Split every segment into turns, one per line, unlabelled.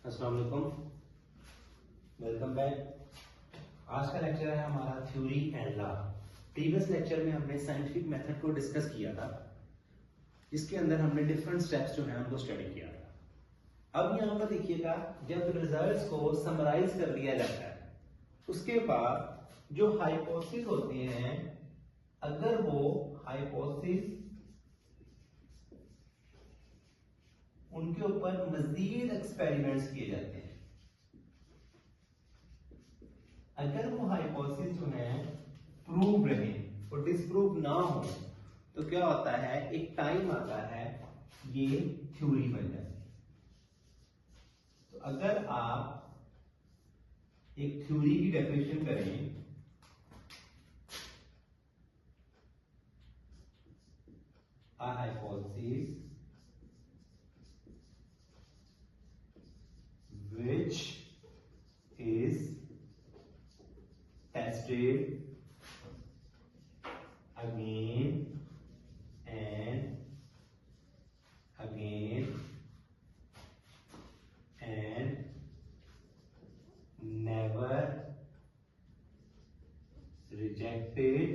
अस्सलाम वालेकुम, welcome back. आज का लेक्चर है हमारा theory and law. Previous lecture में हमने साइंटिफिक मेथड को डिस्कस किया था, जिसके अंदर हमने डिफरेंट स्टेप्स जो हैं उनको स्टडी किया था। अब यहाँ पर देखिएगा, जब रिजल्ट्स को समराइज कर लिया जाता है उसके बाद जो हाइपोथेसिस होते हैं, अगर वो हाइपोथेसिस उनके ऊपर मजीद एक्सपेरिमेंट्स किए जाते हैं। अगर वो हाइपोथेसिस जो है प्रूव रहे और डिसप्रूव ना हो तो क्या होता है, एक टाइम आता है ये थ्योरी बन जाती है। तो अगर आप एक थ्योरी की डेफिनेशन करें, a hypothesis which is tested again and again and never rejected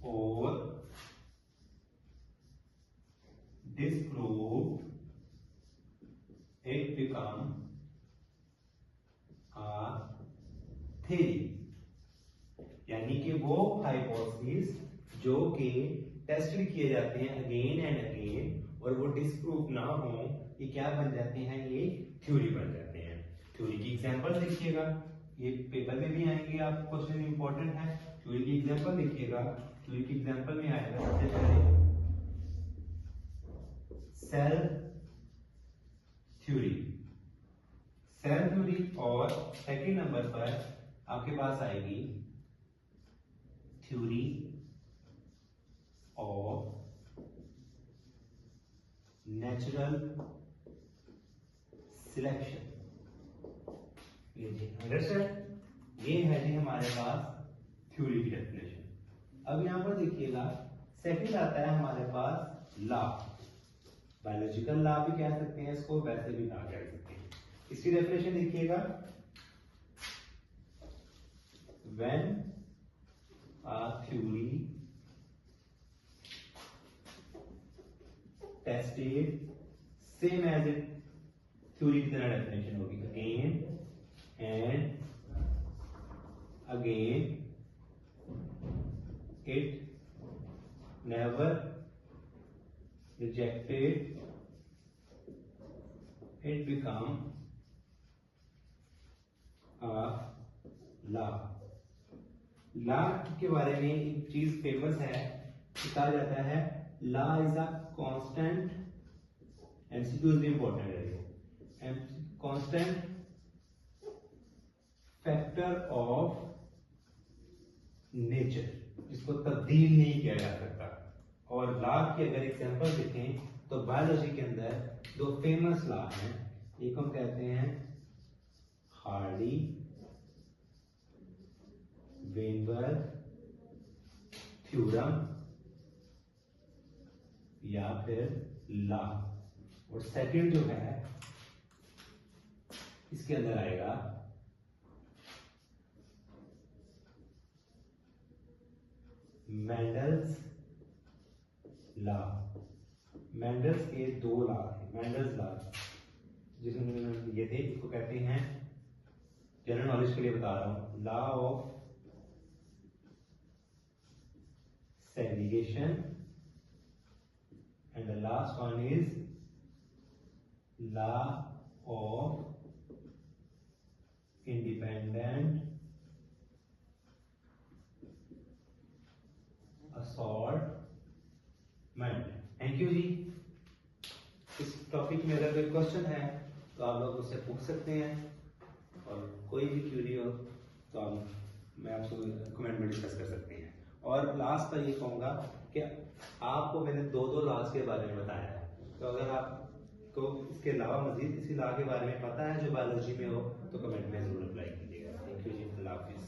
or disproved, it become a theory। यानी कि वो हाइपोथेसिस जो कि टेस्टेड किए जाते हैं अगेन एंड अगेन और वो डिसप्रूव ना हो, ये क्या बन जाते हैं, ये थ्योरी बन जाते हैं। थ्योरी की एग्जांपल देखिएगा, ये पेपर में भी आएंगे, आप क्वेश्चन इंपॉर्टेंट है। थ्योरी की एग्जांपल देखिएगा, थ्योरी की एग्जांपल में आएगा सबसे पहले सेल थ्योरी। सेल थ्योरी और सेकंड नंबर पर आपके पास आएगी थ्योरी ऑफ नेचुरल सिलेक्शन। ये जी अंडरस्टैंड, ये है जी हमारे पास थ्योरी की डेफिनेशन। अब यहां पर देखिएगा, सेकंड आता है हमारे पास लॉ। बायोलॉजिकल लॉ भी कह सकते हैं इसको, वैसे भी लॉ कह सकते हैं। इसकी डेफिनेशन देखिएगा, when a theory tested, same as it theory की तरह डेफिनेशन होगी, again and again, it never rejected, it become a law। Law के बारे में एक चीज फेमस है, कहा जाता है law is a constant, MCQs भी इंपॉर्टेंट है, कांस्टेंट फैक्टर ऑफ नेचर, जिसको तब्दील नहीं किया जा सकता। और लॉ की अगर एग्जांपल देखें तो बायोलॉजी के अंदर दो फेमस लॉ हैं, एक हम कहते हैं हार्डी वेनबर्ग थ्योरम या फिर लॉ, और सेकंड जो है इसके अंदर आएगा मेंडल्स लॉ। मेंडल्स के दो लॉ थे, मेंडल्स लॉ जिसमें ये थे, इसको कहते हैं, जनरल नॉलेज के लिए बता रहा हूं, law of segregation, and the last one is law of independent assortment। Thank you जी। इस टॉपिक में अगर कोई क्वेश्चन है तो आप लोग उससे पूछ सकते हैं, और कोई भी क्वेरी हो तो आप मैं आपसे कमेंट में डिस्कस कर सकते हैं। और लास्ट पर ये कहूँगा कि आपको मैंने दो लॉज के बारे में बताया है, तो अगर आपको इसके अलावा मजीद किसी लॉ के बारे में पता है जो बायोलॉजी में हो तो कमेंट में जरूर अप्लाई कीजिएगा। थैंक यू जी, अल्लाह हाफिज़।